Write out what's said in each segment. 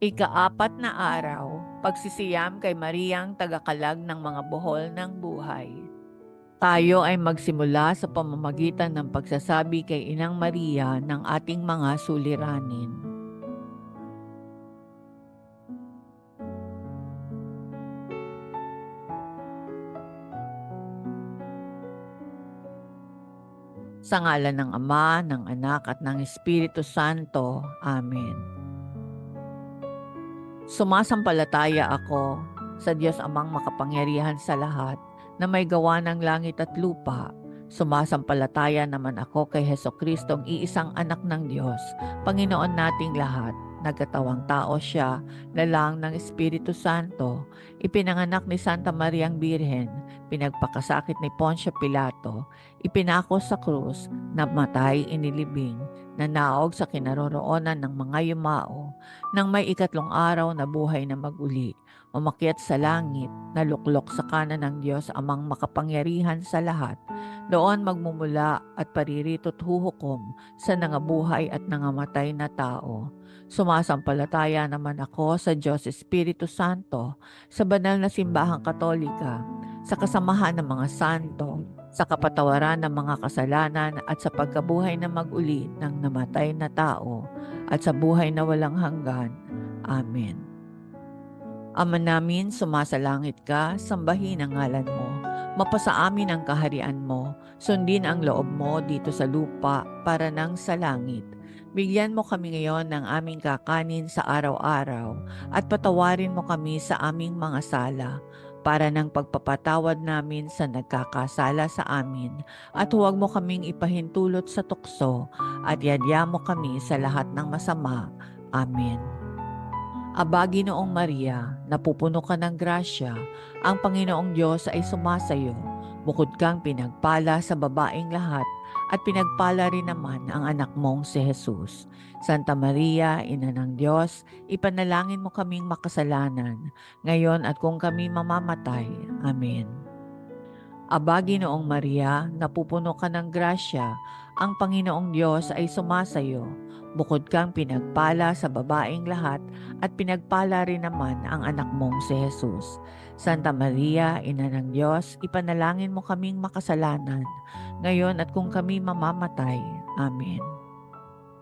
Ika-4 na araw, pagsisiyam kay Mariang tagakalag ng mga buhol ng buhay. Tayo ay magsimula sa pamamagitan ng pagsasabi kay Inang Maria ng ating mga suliranin. Sa ngalan ng Ama, ng Anak at ng Espiritu Santo. Amen. Sumasampalataya ako sa Diyos Amang makapangyarihan sa lahat na may gawa ng langit at lupa. Sumasampalataya naman ako kay Hesukristung iisang anak ng Diyos, Panginoon nating lahat. Nagkatawang tao siya, lalang ng Espiritu Santo, ipinanganak ni Santa Mariang Birhen, pinagpakasakit ni Poncio Pilato, ipinako sa krus, namatay, inilibing, nanaog sa kinaroroonan ng mga yumao, nang may ikatlong araw na buhay na maguli, umakyat sa langit, naluklok sa kanan ng Diyos Amang makapangyarihan sa lahat, doon magmumula at paririto't huhukom sa nangabuhay at nangamatay na tao. Sumasampalataya naman ako sa Diyos Espiritu Santo, sa banal na simbahang katolika, sa kasamahan ng mga santo, sa kapatawaran ng mga kasalanan at sa pagkabuhay na mag-uli ng namatay na tao at sa buhay na walang hanggan. Amen. Ama namin, sumasalangit ka, sambahin ang ngalan mo. Mapasa amin ang kaharian mo, sundin ang loob mo dito sa lupa para nang sa langit. Bigyan mo kami ngayon ng aming kakanin sa araw-araw at patawarin mo kami sa aming mga sala para ng pagpapatawad namin sa nagkakasala sa amin at huwag mo kaming ipahintulot sa tukso at yadya mo kami sa lahat ng masama. Amen. Aba, Ginoong Maria, napupuno ka ng grasya, ang Panginoong Diyos ay sumasayo. Bukod kang pinagpala sa babaeng lahat, at pinagpala rin naman ang anak mong si Jesus. Santa Maria, Ina ng Diyos, ipanalangin mo kaming makasalanan, ngayon at kung kami mamamatay. Amen. Aba, Ginoong Maria, napupuno ka ng grasya, ang Panginoong Diyos ay sumasayo. Bukod kang pinagpala sa babaeng lahat at pinagpala rin naman ang anak mong si Jesus. Santa Maria, Ina ng Diyos, ipanalangin mo kaming makasalanan, ngayon at kung kami mamamatay. Amen.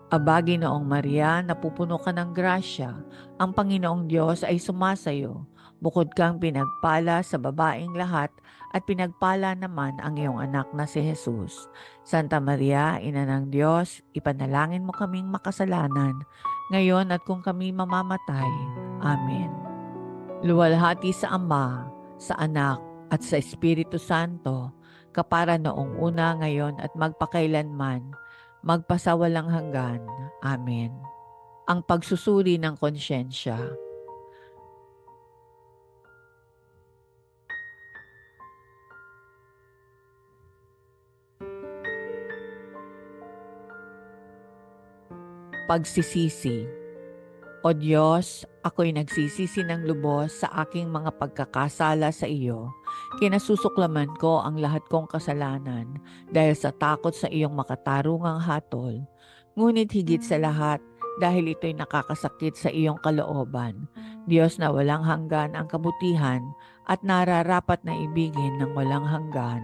Aba, Ginoong Maria, napupuno ka ng grasya, ang Panginoong Diyos ay sumasayo. Bukod kang pinagpala sa babaeng lahat at pinagpala naman ang iyong anak na si Jesus. Santa Maria, Ina ng Diyos, ipanalangin mo kaming makasalanan, ngayon at kung kami mamamatay. Amen. Luwalhati sa Ama, sa Anak, at sa Espiritu Santo, kapara noong una, ngayon at magpakailanman, magpasawalang hanggan. Amen. Ang pagsusuri ng konsyensya. Pagsisisi. O Diyos, ako'y nagsisisi ng lubos sa aking mga pagkakasala sa iyo. Kinasusuklaman ko ang lahat kong kasalanan dahil sa takot sa iyong makatarungang hatol. Ngunit higit sa lahat, dahil ito'y nakakasakit sa iyong kalooban, Diyos na walang hanggan ang kabutihan at nararapat na ibigin ng walang hanggan.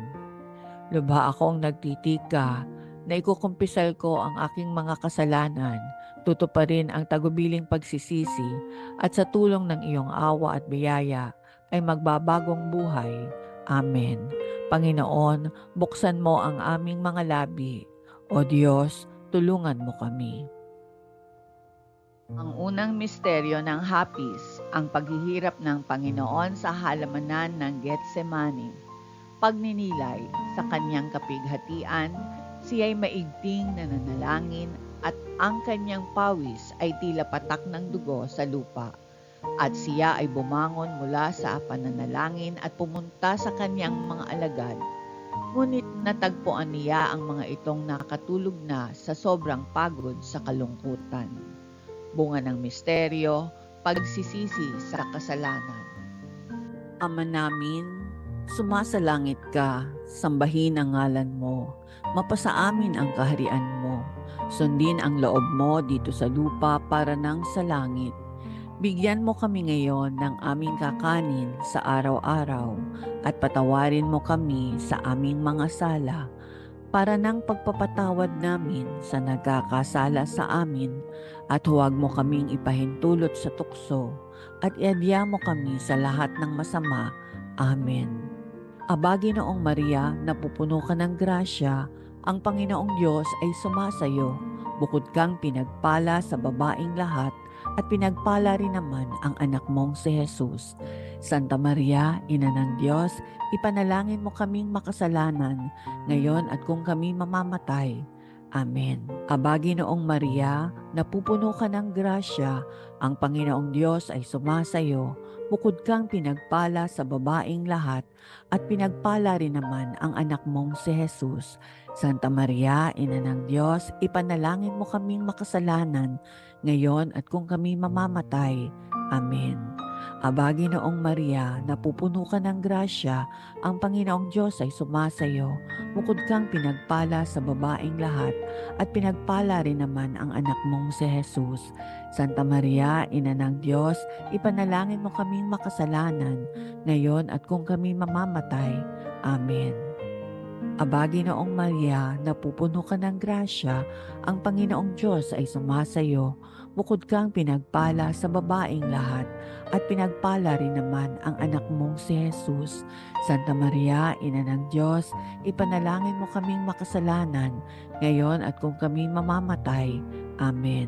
Lubha akong nagtitika na ikukumpisal ko ang aking mga kasalanan, tutuparin ang tagubiling pagsisisi, at sa tulong ng iyong awa at biyaya ay magbabagong buhay. Amen. Panginoon, buksan mo ang aming mga labi. O Diyos, tulungan mo kami. Ang unang misteryo ng hapis, ang paghihirap ng Panginoon sa halamanan ng Getsemani. Pagninilay sa kanyang kapighatian, siya'y maigting na nanalangin at ang kanyang pawis ay tila patak ng dugo sa lupa. At siya ay bumangon mula sa pananalangin at pumunta sa kanyang mga alagad. Ngunit natagpuan niya ang mga itong nakatulog na sa sobrang pagod sa kalungkutan. Bunga ng misteryo, pagsisisi sa kasalanan. Ama namin, sumasalangit ka, sambahin ang ngalan mo, mapasa amin ang kaharian mo, sundin ang loob mo dito sa lupa para nang sa langit. Bigyan mo kami ngayon ng aming kakanin sa araw-araw at patawarin mo kami sa aming mga sala para ng pagpapatawad namin sa nagkakasala sa amin at huwag mo kaming ipahintulot sa tukso at iadya mo kami sa lahat ng masama. Amen. Aba, Ginoong Maria, napupuno ka ng grasya, ang Panginoong Diyos ay sumasayo. Bukod kang pinagpala sa babaing lahat, at pinagpala rin naman ang anak mong si Jesus. Santa Maria, Ina ng Diyos, ipanalangin mo kaming makasalanan, ngayon at kung kami mamamatay. Amen. Aba, Ginoong Maria, napupuno ka ng grasya, ang Panginoong Diyos ay sumasayo. Bukod kang pinagpala sa babaing lahat, at pinagpala rin naman ang anak mong si Jesus. Santa Maria, Ina ng Diyos, ipanalangin mo kaming makasalanan, ngayon at kung kami mamamatay. Amen. Aba, Ginoong Maria, napupuno ka ng grasya, ang Panginoong Diyos ay sumasayo. Bukod kang pinagpala sa babaing lahat, at pinagpala rin naman ang anak mong si Jesus. Santa Maria, Ina ng Diyos, ipanalangin mo kaming makasalanan, ngayon at kung kami mamamatay. Amen. Aba, Ginoong Maria, napupuno ka ng grasya, ang Panginoong Diyos ay sumasayo. Bukod kang pinagpala sa babaing lahat, at pinagpala rin naman ang anak mong si Jesus. Santa Maria, Ina ng Diyos, ipanalangin mo kaming makasalanan, ngayon at kung kami mamamatay. Amen.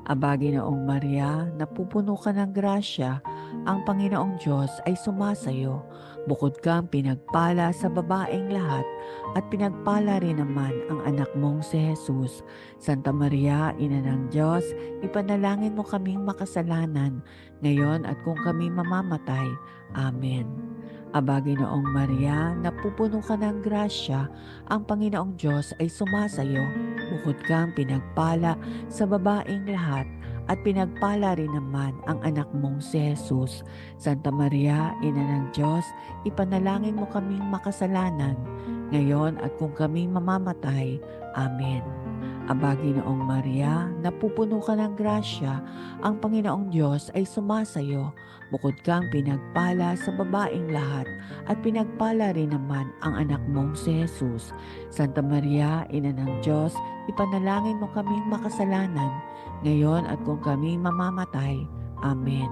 Aba, Ginoong Maria, napupuno ka ng grasya, ang Panginoong Diyos ay sumasayo. Bukod kang pinagpala sa babaeng lahat, at pinagpala rin naman ang anak mong si Jesus. Santa Maria, Ina ng Diyos, ipanalangin mo kaming makasalanan, ngayon at kung kami mamamatay. Amen. Aba, Ginoong Maria, napupuno ka ng grasya, ang Panginoong Diyos ay sumasayo. Bukod kang pinagpala sa babaeng lahat, at pinagpala rin naman ang anak mong si Jesus. Santa Maria, Ina ng Diyos, ipanalangin mo kaming makasalanan, ngayon at kung kami mamamatay. Amen. Aba, Ginoong Maria, napupuno ka ng grasya, ang Panginoong Diyos ay sumasayo. Bukod kang pinagpala sa babaeng lahat, at pinagpala rin naman ang anak mong si Jesus. Santa Maria, Ina ng Diyos, ipanalangin mo kaming makasalanan, ngayon at kung kami mamamatay. Amen.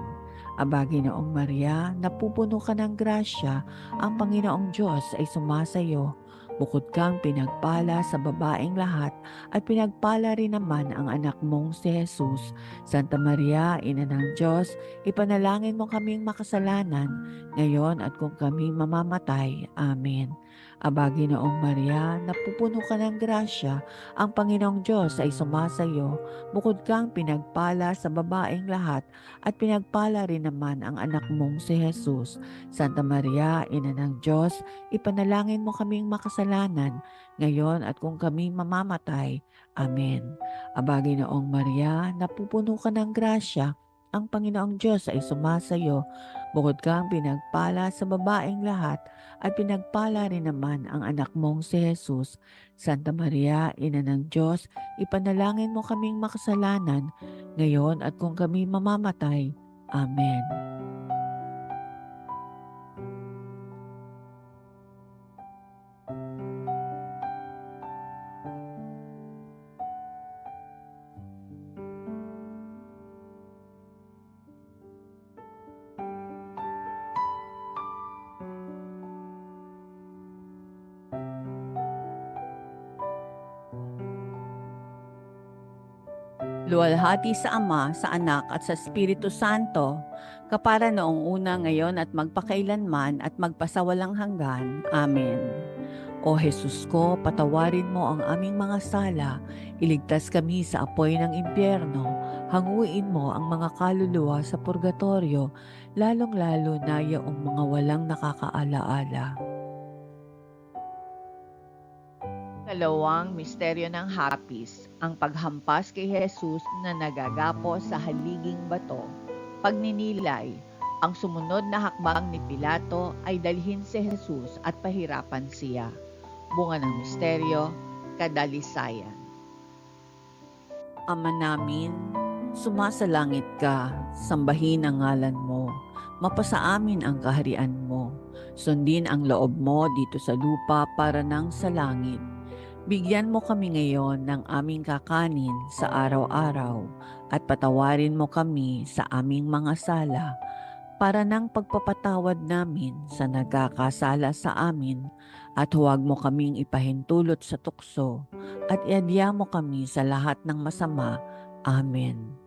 Aba, Ginoong Maria, napupuno ka ng grasya, ang Panginoong Diyos ay sumasayo. Bukod kang pinagpala sa babaeng lahat, at pinagpala rin naman ang anak mong si Jesus. Santa Maria, Ina ng Diyos, ipanalangin mo kaming makasalanan, ngayon at kung kami mamamatay. Amen. Aba, Ginoong Maria, napupuno ka ng grasya, ang Panginoong Diyos ay sumasayo. Bukod kang pinagpala sa babaeng lahat, at pinagpala rin naman ang anak mong si Jesus. Santa Maria, Ina ng Diyos, ipanalangin mo kaming makasalanan, ngayon at kung kami mamamatay. Amen. Aba, Ginoong Maria, napupuno ka ng grasya, ang Panginoong Diyos ay sumasayo. Bukod kang pinagpala sa babaeng lahat, at pinagpala rin naman ang anak mong si Jesus. Santa Maria, Ina ng Diyos, ipanalangin mo kaming makasalanan, ngayon at kung kami mamamatay. Amen. Luwalhati sa Ama, sa Anak at sa Espiritu Santo, kapara noong una, ngayon at magpakailanman at magpasawalang hanggan. Amen. O Jesus ko, patawarin mo ang aming mga sala, iligtas kami sa apoy ng impyerno, hanguin mo ang mga kaluluwa sa purgatorio, lalong-lalo na yaong mga walang nakakaalaala. Kalawang misteryo ng hapis, ang paghampas kay Jesus na nagagapo sa haliging bato. Pagninilay, ang sumunod na hakbang ni Pilato ay dalhin si Jesus at pahirapan siya. Bunga ng misteryo, kadalisayan. Ama namin, Sumasalangit ka, sambahin ang ngalan mo, mapasa amin ang kaharian mo, sundin ang loob mo dito sa lupa para nang sa langit. Bigyan mo kami ngayon ng aming kakanin sa araw-araw at patawarin mo kami sa aming mga sala para ng pagpapatawad namin sa nagkakasala sa amin at huwag mo kaming ipahintulot sa tukso at iadya mo kami sa lahat ng masama. Amen.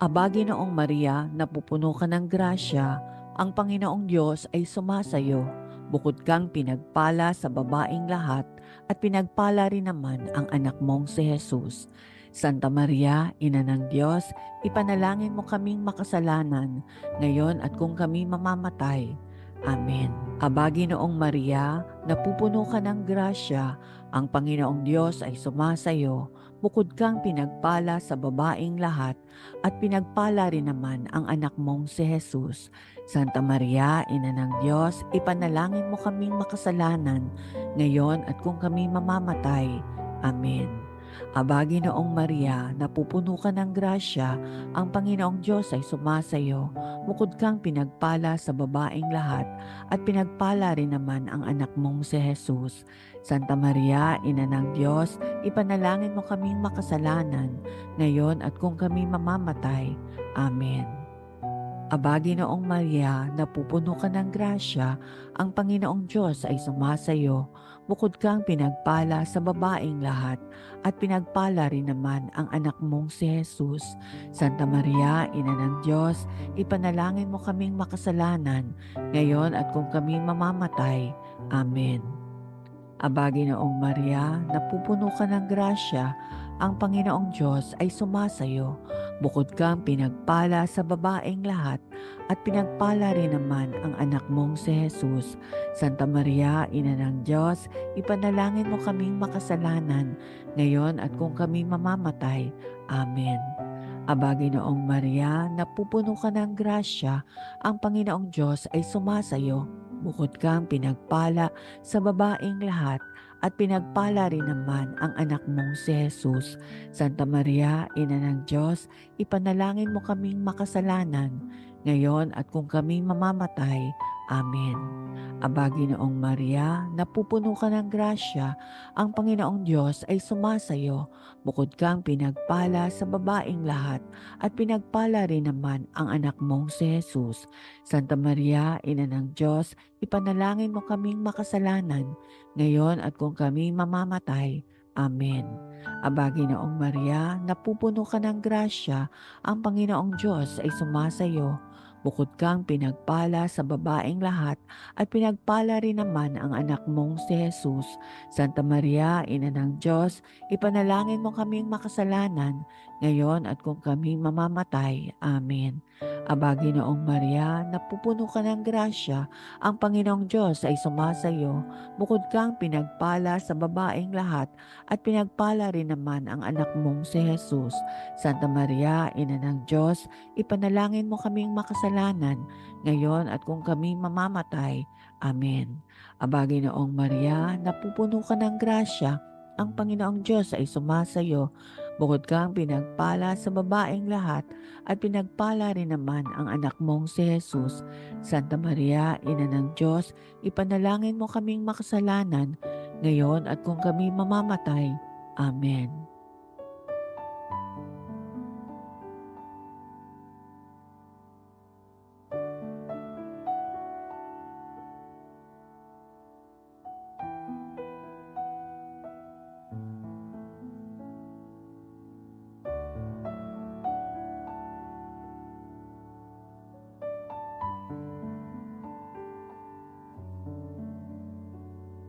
Aba, Ginoong Maria, napupuno ka ng grasya, ang Panginoong Diyos ay sumasayo. Bukod kang pinagpala sa babaing lahat at pinagpala rin naman ang anak mong si Jesus. Santa Maria, Ina ng Diyos, ipanalangin mo kaming makasalanan, ngayon at kung kami mamamatay. Amen. Aba, Ginoong Maria, napupuno ka ng grasya, ang Panginoong Diyos ay sumasayo. Bukod kang pinagpala sa babaing lahat at pinagpala rin naman ang anak mong si Jesus. Santa Maria, Ina ng Diyos, ipanalangin mo kaming makasalanan, ngayon at kung kami mamamatay. Amen. Aba, Ginoong Maria, napupuno ka ng grasya, ang Panginoong Diyos ay sumasayo. Bukod kang pinagpala sa babaing lahat at pinagpala rin naman ang anak mong si Jesus. Santa Maria, Ina ng Diyos, ipanalangin mo kaming makasalanan, ngayon at kung kami mamamatay. Amen. Aba, Ginoong Maria, napupuno ka ng grasya, ang Panginoong Diyos ay sumasayo. Bukod kang pinagpala sa babaing lahat at pinagpala rin naman ang anak mong si Jesus. Santa Maria, Ina ng Diyos, ipanalangin mo kaming makasalanan, ngayon at kung kami mamamatay. Amen. Aba, Ginoong Maria, napupuno ka ng grasya, ang Panginoong Diyos ay sumasayo. Bukod kang pinagpala sa babaeng lahat at pinagpala rin naman ang anak mong si Jesus. Santa Maria, Ina ng Diyos, ipanalangin mo kaming makasalanan, ngayon at kung kami mamamatay. Amen. Aba, Ginoong Maria, napupuno ka ng grasya, ang Panginoong Diyos ay sumasayo. Bukod kang pinagpala sa babaeng lahat at pinagpala rin naman ang anak mong si Jesus. Santa Maria, Ina ng Diyos, ipanalangin mo kaming makasalanan, ngayon at kung kami mamamatay. Amen. Aba, Ginoong Maria, napupuno ka ng grasya, ang Panginoong Diyos ay sumasayo. Bukod kang pinagpala sa babaeng lahat at pinagpala rin naman ang anak mong si Jesus. Santa Maria, Ina ng Diyos, ipanalangin mo kaming makasalanan, ngayon at kung kami mamamatay. Amen. Aba, Ginoong Maria, napupuno ka ng grasya, ang Panginoong Diyos ay sumasayo. Bukod kang pinagpala sa babaeng lahat at pinagpala rin naman ang anak mong si Jesus. Santa Maria, Ina ng Diyos, ipanalangin mo kaming makasalanan, ngayon at kung kami mamamatay. Amen. Aba, Ginoong Maria, napupuno ka ng grasya, ang Panginoong Diyos ay sumasayo. Bukod kang pinagpala sa babaeng lahat at pinagpala rin naman ang anak mong si Jesus. Santa Maria, Ina ng Diyos, ipanalangin mo kaming makasalanan, ngayon at kung kami mamamatay. Amen. Aba, Ginoong Maria, napupuno ka ng grasya, ang Panginoong Diyos ay sumasayo. Bukod kang pinagpala sa babaeng lahat at pinagpala rin naman ang anak mong si Jesus. Santa Maria, Ina ng Diyos, ipanalangin mo kaming makasalanan, ngayon at kung kami mamamatay. Amen.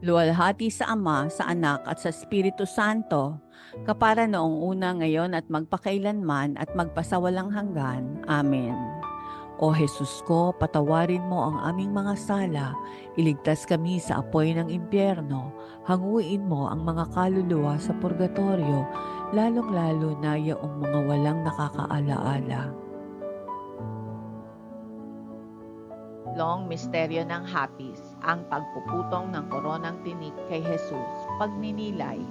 Luwalhati sa Ama, sa Anak at sa Espiritu Santo, kapara noong una, ngayon at magpakailanman at magpasawalang hanggan. Amen. O Jesus ko, patawarin mo ang aming mga sala, iligtas kami sa apoy ng impyerno, hanguin mo ang mga kaluluwa sa purgatorio, lalong-lalo na yaong mga walang nakakaalaala. Long Misteryo ng Hapis, ang pagpuputong ng koronang tinik kay Jesus, pagninilay.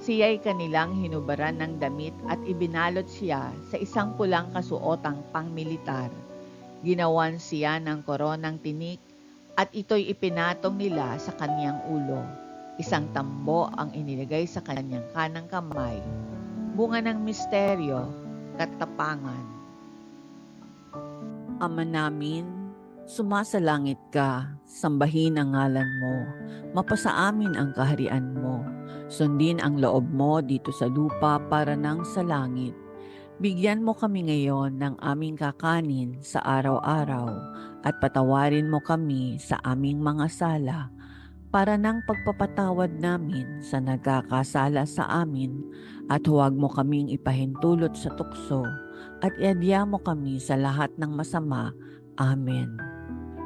Siya'y kanilang hinubaran ng damit at ibinalot siya sa isang pulang kasuotang pangmilitar. Ginawan siya ng koronang tinik at ito'y ipinatong nila sa kaniyang ulo. Isang tambo ang inilagay sa kaniyang kanang kamay. Bunga ng misteryo, katapangan. Ama namin, sumasalangit ka, sambahin ang ngalan mo, mapasa amin ang kaharian mo, sundin ang loob mo dito sa lupa para nang sa langit. Bigyan mo kami ngayon ng aming kakanin sa araw-araw at patawarin mo kami sa aming mga sala para ng pagpapatawad namin sa nagkakasala sa amin at huwag mo kaming ipahintulot sa tukso at iadya mo kami sa lahat ng masama. Amen.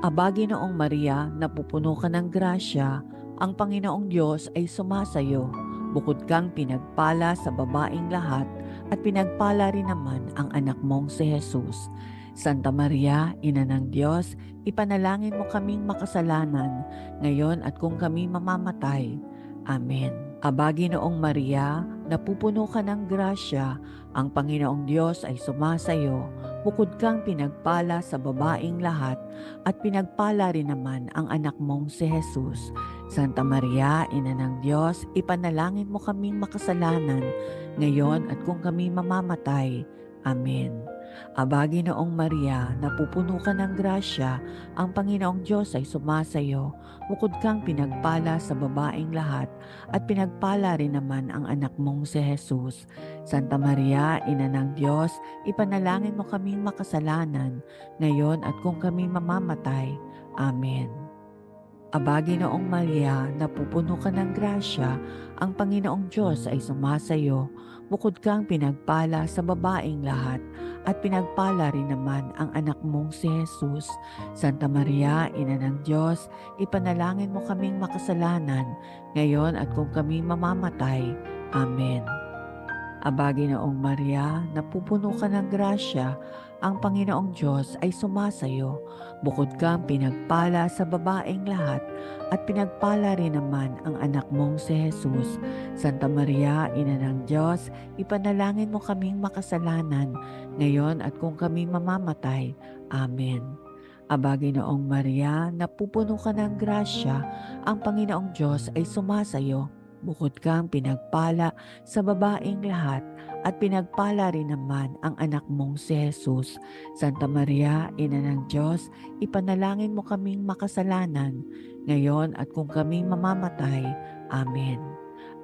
Aba, Ginoong Maria, napupuno ka ng grasya, ang Panginoong Diyos ay sumasayo. Bukod kang pinagpala sa babaing lahat at pinagpala rin naman ang anak mong si Jesus. Santa Maria, Ina ng Diyos, ipanalangin mo kaming makasalanan, ngayon at kung kami mamamatay. Amen. Aba, Ginoong Maria, napupuno ka ng grasya, ang Panginoong Diyos ay sumasayo. Bukod kang pinagpala sa babaing lahat at pinagpala rin naman ang anak mong si Jesus. Santa Maria, Ina ng Diyos, ipanalangin mo kaming makasalanan, ngayon at kung kami mamamatay. Amen. Aba, Ginoong Maria, napupuno ka ng grasya, ang Panginoong Diyos ay sumasayo. Bukod kang pinagpala sa babaing lahat at pinagpala rin naman ang anak mong si Jesus. Santa Maria, Ina ng Diyos, ipanalangin mo kaming makasalanan, ngayon at kung kami mamamatay. Amen. Aba, Ginoong Maria, napupuno ka ng grasya, ang Panginoong Diyos ay sumasayo. Bukod kang pinagpala sa babaing lahat at pinagpala rin naman ang anak mong si Jesus. Santa Maria, Ina ng Diyos, ipanalangin mo kaming makasalanan, ngayon at kung kami mamamatay. Amen. Aba, Ginoong Maria, napupuno ka ng grasya, ang Panginoong Diyos ay sumasayo. Bukod kang pinagpala sa babaeng lahat at pinagpala rin naman ang anak mong si Jesus. Santa Maria, Ina ng Diyos, ipanalangin mo kaming makasalanan, ngayon at kung kami mamamatay. Amen. Aba, Ginoong Maria, napupuno ka ng grasya, ang Panginoong Diyos ay sumasayo. Bukod kang pinagpala sa babaeng lahat at pinagpala rin naman ang anak mong si Jesus. Santa Maria, Ina ng Diyos, ipanalangin mo kaming makasalanan, ngayon at kung kami mamamatay. Amen.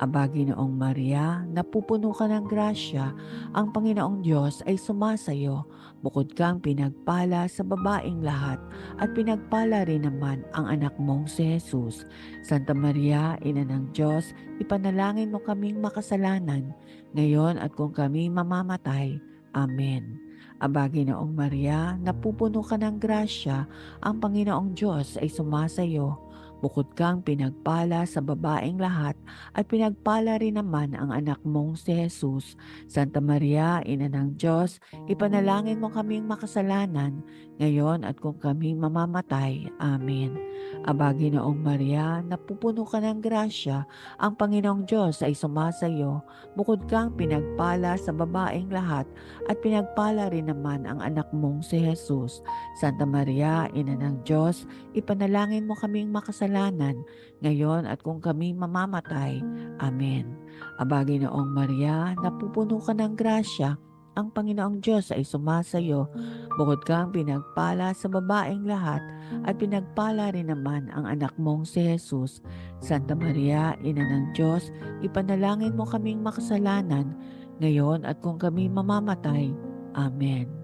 Aba, Ginoong Maria, napupuno ka ng grasya, ang Panginoong Diyos ay sumasayo. Bukod kang pinagpala sa babaeng lahat at pinagpala rin naman ang anak mong si Jesus. Santa Maria, Ina ng Diyos, ipanalangin mo kaming makasalanan, ngayon at kung kami mamamatay. Amen. Aba, Ginoong Maria, napupuno ka ng grasya, ang Panginoong Diyos ay sumasayo. Bukod kang pinagpala sa babaeng lahat at pinagpala rin naman ang anak mong si Jesus. Santa Maria, Ina ng Diyos, ipanalangin mo kaming makasalanan, ngayon at kung kami mamamatay. Amen. Aba, Ginoong Maria, napupuno ka ng grasya, ang Panginoong Diyos ay sumasayo. Bukod kang pinagpala sa babaeng lahat at pinagpala rin naman ang anak mong si Jesus. Santa Maria, Ina ng Diyos, ipanalangin mo kaming makasalanan, ngayon at kung kami mamamatay. Amen. Aba, Ginoong Maria, napupuno ka ng grasya, ang Panginoong Diyos ay sumasayo. Bukod kang pinagpala sa babaeng lahat at pinagpala rin naman ang anak mong si Jesus. Santa Maria, Ina ng Diyos, ipanalangin mo kaming makasalanan, ngayon at kung kami mamamatay. Amen.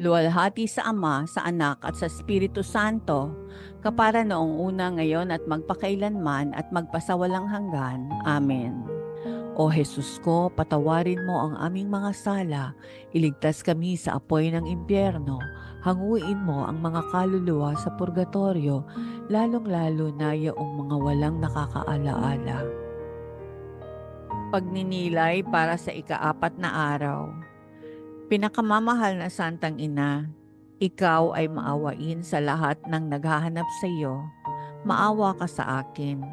Luwalhati sa Ama, sa Anak at sa Espiritu Santo, kapara noong una, ngayon at magpakailanman at magpasawalang hanggan. Amen. O Jesus ko, patawarin mo ang aming mga sala, iligtas kami sa apoy ng impyerno, hanguin mo ang mga kaluluwa sa purgatorio, lalong-lalo na yaong mga walang nakakaalaala. Pagninilay para sa ikaapat na araw. Pinakamamahal na Santang Ina, ikaw ay maawain sa lahat ng naghahanap sa iyo. Maawa ka sa akin.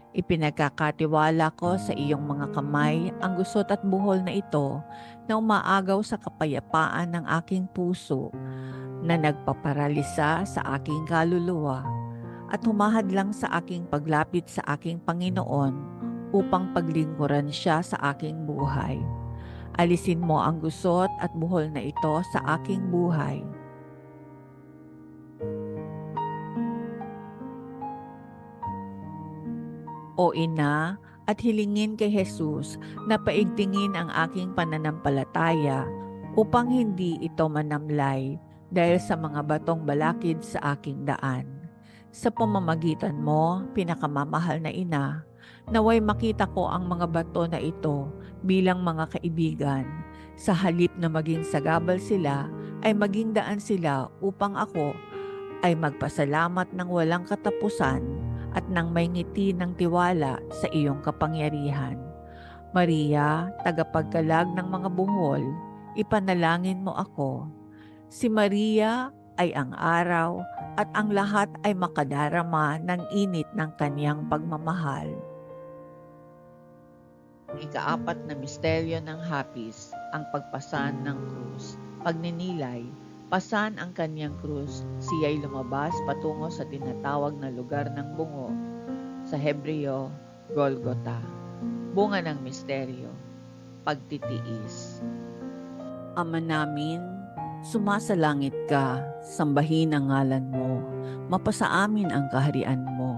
Ipinagkakatiwala ko sa iyong mga kamay ang gusot at buhol na ito na umaagaw sa kapayapaan ng aking puso, na nagpaparalisa sa aking kaluluwa at humahadlang sa aking paglapit sa aking Panginoon upang paglingkuran siya sa aking buhay. Alisin mo ang gusot at buhol na ito sa aking buhay. O Ina, at hilingin kay Jesus na paigtingin ang aking pananampalataya upang hindi ito manamlay dahil sa mga batong balakid sa aking daan. Sa pamamagitan mo, pinakamamahal na Ina, naway makita ko ang mga bato na ito bilang mga kaibigan. Sa halip na maging sagabal sila, ay maging daan sila upang ako ay magpasalamat ng walang katapusan at nang may ngiti ng tiwala sa iyong kapangyarihan. Maria, tagapagkalag ng mga buhol, ipanalangin mo ako. Si Maria ay ang araw at ang lahat ay makadarama ng init ng kaniyang pagmamahal. Ikaapat na misteryo ng hapis, ang pagpasan ng krus. Pagninilay, pasan ang kanyang krus, siya'y lumabas patungo sa tinatawag na lugar ng bungo, sa Hebreo, Golgota. Bunga ng misteryo, pagtitiis. Ama namin, sumasalangit ka, sambahin ang ngalan mo, mapasa amin ang kaharian mo,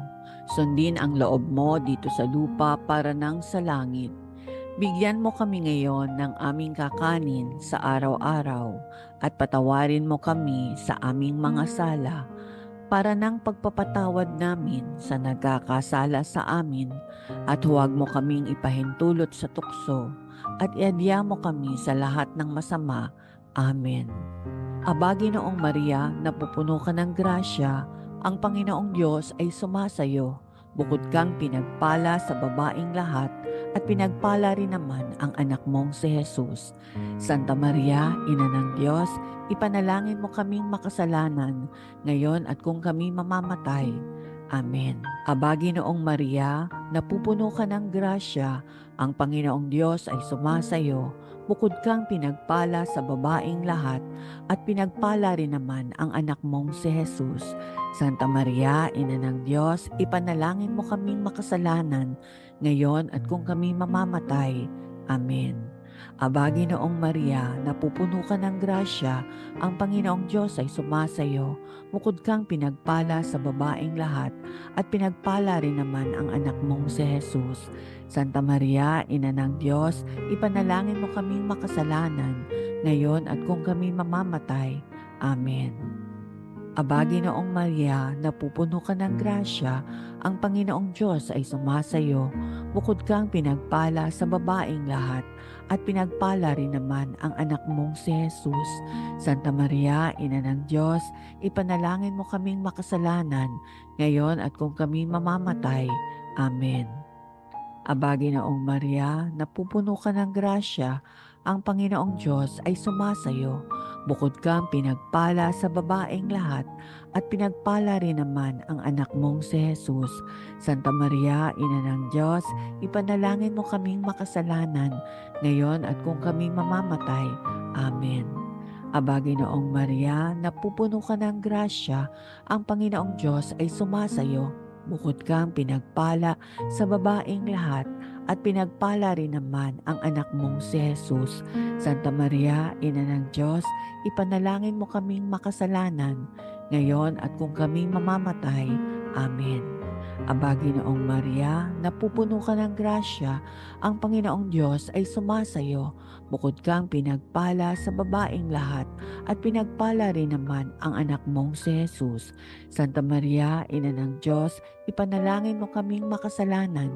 sundin ang loob mo dito sa lupa para nang sa langit. Bigyan mo kami ngayon ng aming kakanin sa araw-araw at patawarin mo kami sa aming mga sala para ng pagpapatawad namin sa nagkakasala sa amin, at huwag mo kaming ipahintulot sa tukso at iadya mo kami sa lahat ng masama. Amen. Aba, Ginoong Maria, napupuno ka ng grasya, ang Panginoong Diyos ay sumasayo. Bukod kang pinagpala sa babaing lahat, at pinagpala rin naman ang anak mong si Jesus. Santa Maria, Ina ng Diyos, ipanalangin mo kaming makasalanan, ngayon at kung kami mamamatay. Amen. Aba, Ginoong Maria, napupuno ka ng grasya, ang Panginoong Diyos ay sumasayo. Bukod kang pinagpala sa babaing lahat, at pinagpala rin naman ang anak mong si Jesus. Santa Maria, Ina ng Diyos, ipanalangin mo kaming makasalanan, ngayon at kung kami mamamatay. Amen. Aba, Ginoong Maria, napupuno ka ng grasya, ang Panginoong Diyos ay sumasayo. Bukod kang pinagpala sa babaing lahat, at pinagpala rin naman ang anak mong si Jesus. Santa Maria, Ina ng Diyos, ipanalangin mo kaming makasalanan, ngayon at kung kami mamamatay. Amen. Aba, Ginoong Maria, napupuno ka ng grasya, ang Panginoong Diyos ay sumasayo. Bukod kang pinagpala sa babaing lahat, at pinagpala rin naman ang anak mong si Jesus. Santa Maria, Ina ng Diyos, ipanalangin mo kaming makasalanan, ngayon at kung kami mamamatay. Amen. Aba, Ginoong Maria, napupuno ka ng grasya, ang Panginoong Diyos ay sumasayo. Bukod kang pinagpala sa babaeng lahat, at pinagpala rin naman ang anak mong si Jesus. Santa Maria, Ina ng Diyos, ipanalangin mo kaming makasalanan, ngayon at kung kami mamamatay. Amen. Aba, Ginoong Maria, napupuno ka ng grasya, ang Panginoong Diyos ay sumasayo. Bukod kang pinagpala sa babaeng lahat, at pinagpala rin naman ang anak mong si Jesus. Santa Maria, Ina ng Diyos, ipanalangin mo kaming makasalanan, ngayon at kung kami mamamatay. Amen. Aba, Ginoong Maria, napupuno ka ng grasya, ang Panginoong Diyos ay sumasayo. Bukod kang pinagpala sa babaeng lahat, at pinagpala rin naman ang anak mong si Jesus. Santa Maria, Ina ng Diyos, ipanalangin mo kaming makasalanan,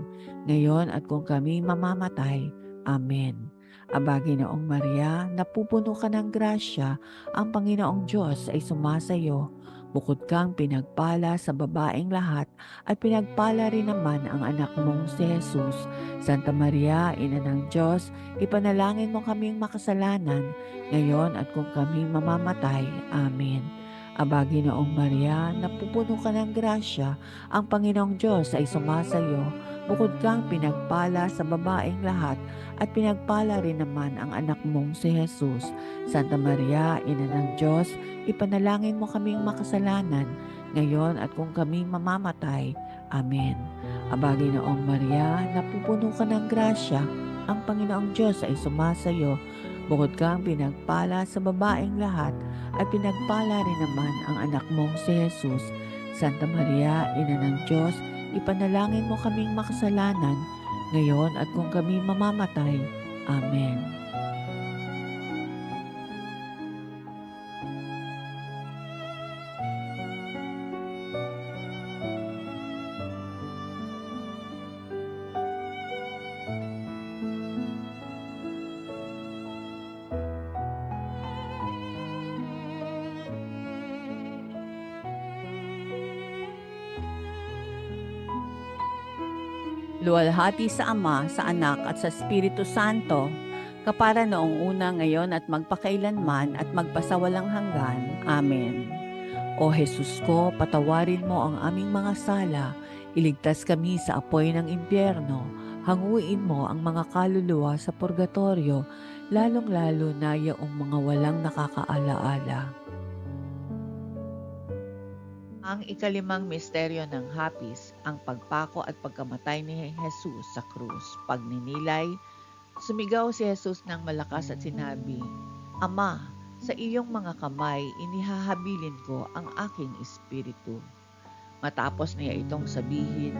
ngayon at kung kami mamamatay. Amen. Aba, Ginoong Maria, napupuno ka ng grasya, ang Panginoong Diyos ay sumasayo. Bukod kang pinagpala sa babaeng lahat, at pinagpala rin naman ang anak mong si Jesus. Santa Maria, Ina ng Diyos, ipanalangin mo kaming makasalanan, ngayon at kung kami mamamatay. Amen. Aba, Ginoong Maria, napupuno ka ng grasya, ang Panginoong Diyos ay sumasayo. Bukod kang pinagpala sa babaeng lahat, at pinagpala rin naman ang anak mong si Jesus. Santa Maria, Ina ng Diyos, ipanalangin mo kaming makasalanan, ngayon at kung kami mamamatay. Amen. Aba, Ginoong Maria, napupuno ka ng grasya, ang Panginoong Diyos ay sumasayo. Bukod kang pinagpala sa babaeng lahat, at pinagpala rin naman ang anak mong si Jesus. Santa Maria, Ina ng Diyos, ipanalangin mo kaming makasalanan, ngayon at kung kami mamamatay. Amen. Luwalhati sa Ama, sa Anak at sa Espiritu Santo, kapara noong una, ngayon at magpakailanman at magpasawalang hanggan. Amen. O Jesus ko, patawarin mo ang aming mga sala, iligtas kami sa apoy ng impyerno, hanguin mo ang mga kaluluwa sa purgatorio, lalong-lalo na yaong mga walang nakakaalaala. Ang ikalimang misteryo ng hapis, ang pagpako at pagkamatay ni Jesus sa krus. Pagninilay, sumigaw si Jesus ng malakas at sinabi, Ama, sa iyong mga kamay inihahabilin ko ang aking espiritu. Matapos niya itong sabihin,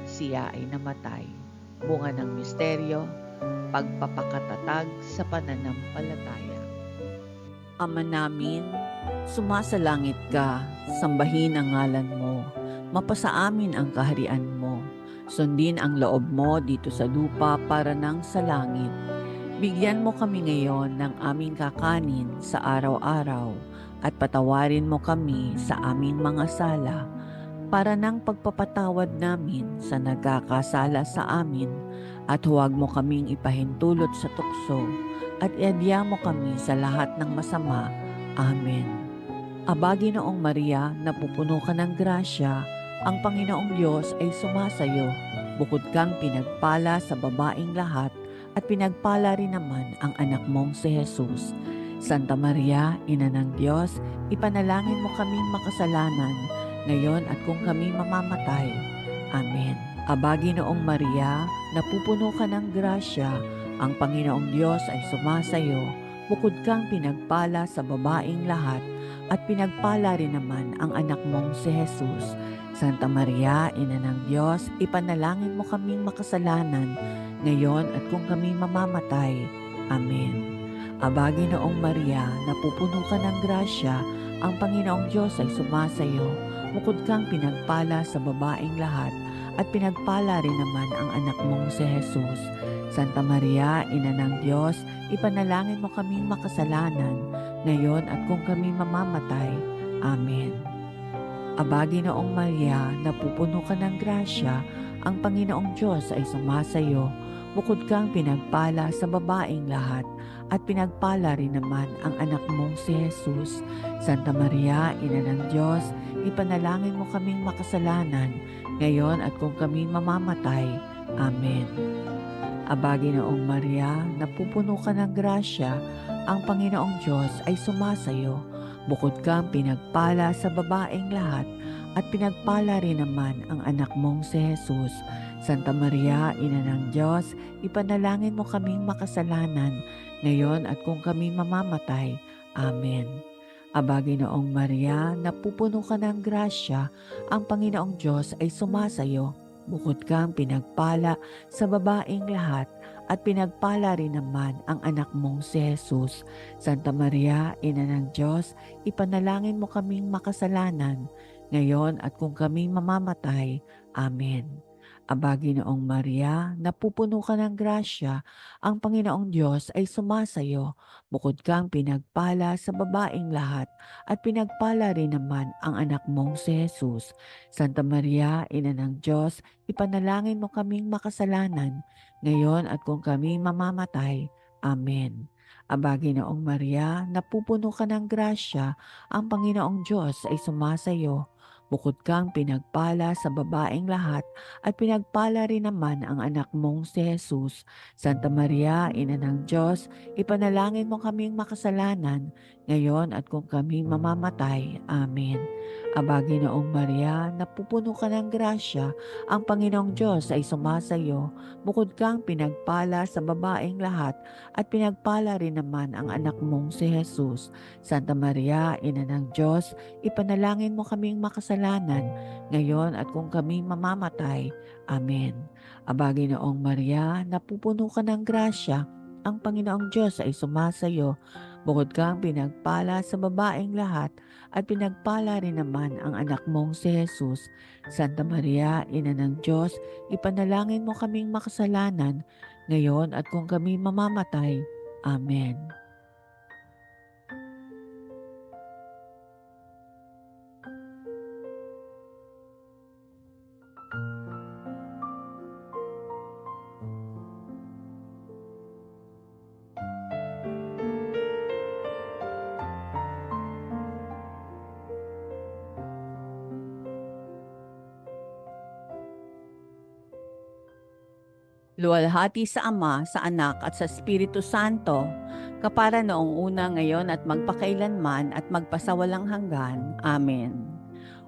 siya ay namatay. Bunga ng misteryo, pagpapakatatag sa pananampalataya. Ama namin, sumasalangit ka, sambahin ang ngalan mo, mapasa amin ang kaharian mo, sundin ang loob mo dito sa lupa para nang sa langit. Bigyan mo kami ngayon ng aming kakanin sa araw-araw, at patawarin mo kami sa aming mga sala, para nang pagpapatawad namin sa nagkakasala sa amin, at huwag mo kaming ipahintulot sa tukso, at iadya mo kami sa lahat ng masama. Amen. Aba, Ginoong Maria, napupuno ka ng grasya, ang Panginoong Diyos ay sumasayo. Bukod kang pinagpala sa babaeng lahat, at pinagpala rin naman ang anak mong si Jesus. Santa Maria, Ina ng Diyos, ipanalangin mo kaming makasalanan, ngayon at kung kami mamamatay. Amen. Aba, Ginoong Maria, napupuno ka ng grasya, ang Panginoong Diyos ay sumasayo. Bukod kang pinagpala sa babaeng lahat, at pinagpala rin naman ang anak mong si Jesus. Santa Maria, Ina ng Diyos, ipanalangin mo kaming makasalanan, ngayon at kung kami mamamatay. Amen. Aba, Ginoong Maria, napupuno ka ng grasya, ang Panginoong Diyos ay sumasayo. Bukod kang pinagpala sa babaeng lahat, at pinagpala rin naman ang anak mong si Jesus. Santa Maria, Ina ng Diyos, ipanalangin mo kaming makasalanan, ngayon at kung kami mamamatay. Amen. Aba, Ginoong Maria, napupuno ka ng grasya, ang Panginoong Diyos ay sumasayo. Bukod kang pinagpala sa babaeng lahat, at pinagpala rin naman ang anak mong si Jesus. Santa Maria, Ina ng Diyos, ipanalangin mo kaming makasalanan, ngayon at kung kami mamamatay. Amen. Aba, Ginoong Maria, napupuno ka ng grasya, ang Panginoong Diyos ay sumasayo. Bukod kang pinagpala sa babaeng lahat, at pinagpala rin naman ang anak mong si Jesus. Santa Maria, Ina ng Diyos, ipanalangin mo kaming makasalanan, ngayon at kung kami mamamatay. Amen. Aba, Ginoong Maria, napupuno ka ng grasya, ang Panginoong Diyos ay sumasayo. Bukod kang pinagpala sa babaeng lahat, at pinagpala rin naman ang anak mong si Jesus. Santa Maria, Ina ng Diyos, ipanalangin mo kaming makasalanan, ngayon at kung kami mamamatay. Amen. Aba, Ginoong Maria, napupuno ka ng grasya, ang Panginoong Diyos ay sumasayo. Bukod kang pinagpala sa babaeng lahat, at pinagpala rin naman ang anak mong si Jesus. Santa Maria, Ina ng Diyos, ipanalangin mo kaming makasalanan, ngayon at kung kami mamamatay. Amen. Aba, Ginoong Maria, napupuno ka ng grasya, ang Panginoong Diyos ay sumasayo. Bukod kang pinagpala sa babaeng lahat, at pinagpala rin naman ang anak mong si Jesus. Santa Maria, Ina ng Diyos, ipanalangin mo kaming makasalanan, ngayon at kung kami mamamatay. Amen. Aba, Ginoong Maria, napupuno ka ng grasya, ang Panginoong Diyos ay sumasayo. Bukod kang pinagpala sa babaeng lahat, at pinagpala rin naman ang anak mong si Jesus. Santa Maria, Ina ng Diyos, ipanalangin mo kaming makasalanan, ngayon at kung kami mamamatay. Amen. Aba, Ginoong Maria, napupuno ka ng grasya, ang Panginoong Diyos ay sumasayo. Bukod kang pinagpala sa babaeng lahat, at pinagpala rin naman ang anak mong si Jesus. Santa Maria, Ina ng Diyos, ipanalangin mo kaming makasalanan, ngayon at kung kami mamamatay. Amen. Luwalhati sa Ama, sa Anak at sa Espiritu Santo, kapara noong una, ngayon at magpakailanman at magpasawalang hanggan. Amen.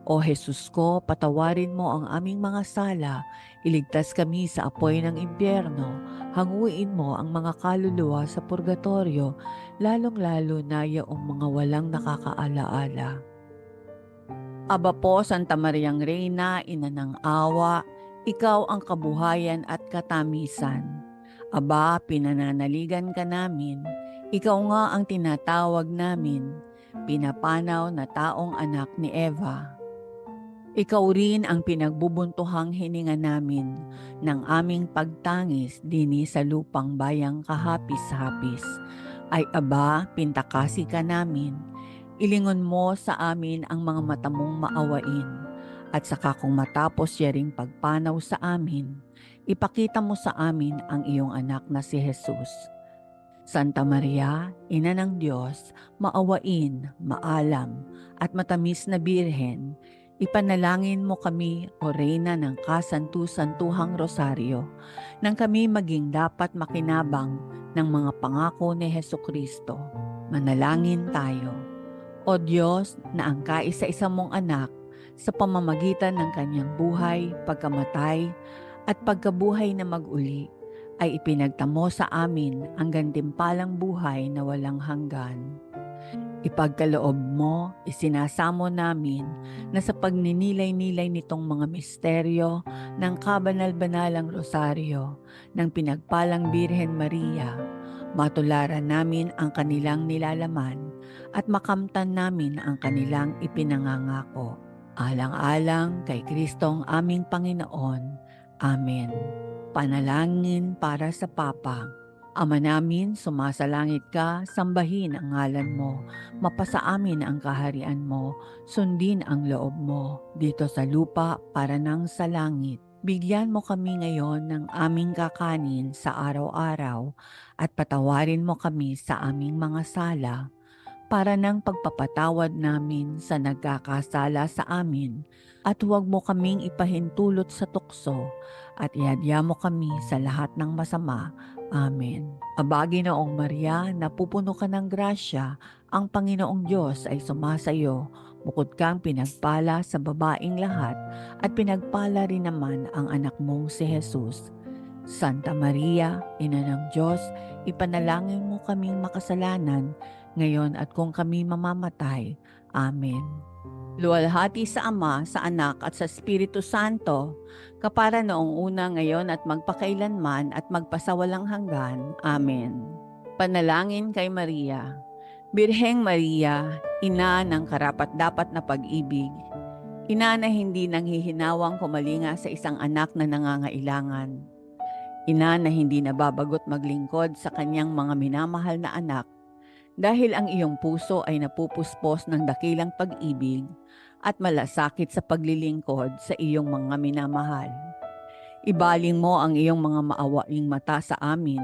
O Jesus ko, patawarin mo ang aming mga sala, iligtas kami sa apoy ng impyerno, hanguin mo ang mga kaluluwa sa purgatorio, lalong-lalo na yaong mga walang nakakaalaala. Aba po, Santa Mariang Reyna, Ina ng Awa, ikaw ang kabuhayan at katamisan. Aba, pinananaligan ka namin, ikaw nga ang tinatawag namin, pinapanaw na taong anak ni Eva. Ikaw rin ang pinagbubuntuhang hininga namin ng aming pagtangis dini sa lupang bayang kahapis-hapis. Ay aba, pintakasi ka namin, ilingon mo sa amin ang mga mata mong maawain, at saka kung matapos yaring pagpanaw sa amin, ipakita mo sa amin ang iyong anak na si Jesus. Santa Maria, Ina ng Diyos, maawain, maalam, at matamis na Birhen, ipanalangin mo kami, O Reyna ng Kasantu-Santuhang Rosaryo, nang kami maging dapat makinabang ng mga pangako ni Hesukristo. Manalangin tayo. O Diyos, na ang kaisa-isa mong anak, sa pamamagitan ng kanyang buhay, pagkamatay, at pagkabuhay na mag-uli, ay ipinagtamo sa amin ang gantimpalang buhay na walang hanggan. Ipagkaloob mo, isinasamo namin na sa pagninilay-nilay nitong mga misteryo ng kabanal-banalang rosaryo ng pinagpalang Birhen Maria, matularan namin ang kanilang nilalaman at makamtan namin ang kanilang ipinangangako. Alang-alang kay Kristong aming Panginoon. Amen. Panalangin para sa Papa. Ama namin, sumasalangit ka, sambahin ang ngalan mo, mapasa amin ang kaharian mo, sundin ang loob mo, dito sa lupa para nang sa langit. Bigyan mo kami ngayon ng aming kakanin sa araw-araw, at patawarin mo kami sa aming mga sala, para ng pagpapatawad namin sa nagkakasala sa amin, at huwag mo kaming ipahintulot sa tukso, at ihadya mo kami sa lahat ng masama. Amen. Aba, Ginoong Maria, napupuno ka ng grasya, ang Panginoong Diyos ay sumasayo. Bukod kang pinagpala sa babaeng lahat, at pinagpala rin naman ang anak mong si Jesus. Santa Maria, Ina ng Diyos, ipanalangin mo kaming makasalanan, ngayon at kung kami mamamatay. Amen. Luwalhati sa Ama, sa Anak at sa Espiritu Santo, kapara noong una, ngayon at magpakailanman at magpasawalang hanggan. Amen. Panalangin kay Maria. Birheng Maria, ina ng karapat-dapat na pag-ibig, ina na hindi nanghihinawang kumalinga sa isang anak na nangangailangan, ina na hindi nababagot maglingkod sa kanyang mga minamahal na anak, dahil ang iyong puso ay napupuspos ng dakilang pag-ibig at malasakit sa paglilingkod sa iyong mga minamahal. Ibaling mo ang iyong mga maawaing mata sa amin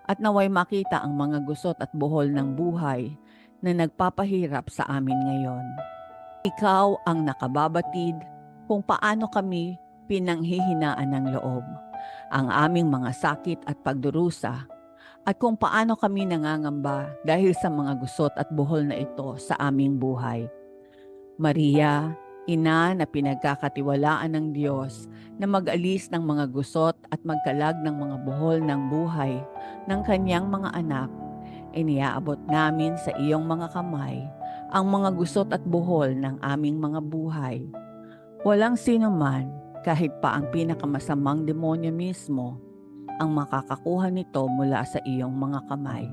at naway makita ang mga gusot at buhol ng buhay na nagpapahirap sa amin ngayon. Ikaw ang nakababatid kung paano kami pinanghihinaan ng loob, ang aming mga sakit at pagdurusa, at kung paano kami nangangamba dahil sa mga gusot at buhol na ito sa aming buhay. Maria, ina na pinagkakatiwalaan ng Diyos na mag-alis ng mga gusot at magkalag ng mga buhol ng buhay ng kanyang mga anak, iniaabot namin sa iyong mga kamay ang mga gusot at buhol ng aming mga buhay. Walang sino man, kahit pa ang pinakamasamang demonyo mismo, ang makakakuha nito mula sa iyong mga kamay.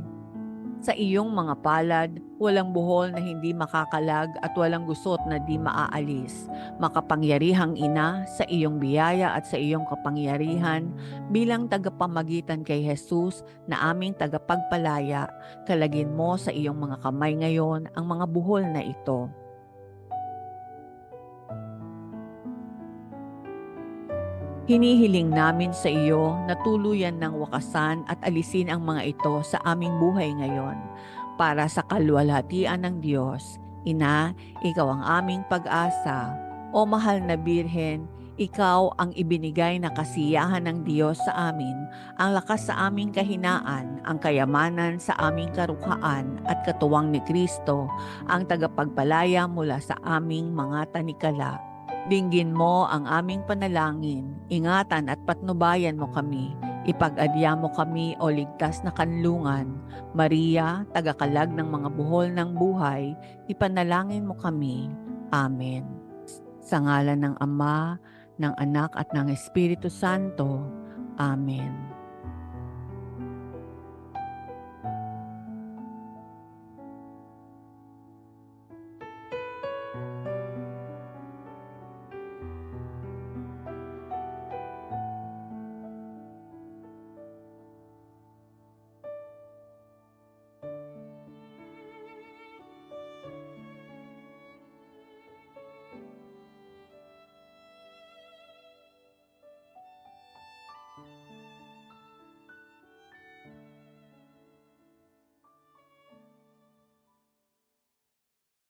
Sa iyong mga palad, walang buhol na hindi makakalag at walang gusot na di maaalis. Makapangyarihang ina, sa iyong biyaya at sa iyong kapangyarihan, bilang tagapamagitan kay Jesus na aming tagapagpalaya, kalagin mo sa iyong mga kamay ngayon ang mga buhol na ito. Hinihiling namin sa iyo na tuluyan ng wakasan at alisin ang mga ito sa aming buhay ngayon. Para sa kaluwalhatian ng Diyos, Ina, ikaw ang aming pag-asa. O mahal na Birhen, ikaw ang ibinigay na kasiyahan ng Diyos sa amin, ang lakas sa aming kahinaan, ang kayamanan sa aming karukhaan at katuwang ni Kristo, ang tagapagpalaya mula sa aming mga tanikala. Dinggin mo ang aming panalangin, ingatan at patnubayan mo kami, ipag-adya mo kami o ligtas na kanlungan. Maria, tagakalag ng mga buhol ng buhay, ipanalangin mo kami. Amen. Sa ngalan ng Ama, ng Anak at ng Espiritu Santo. Amen.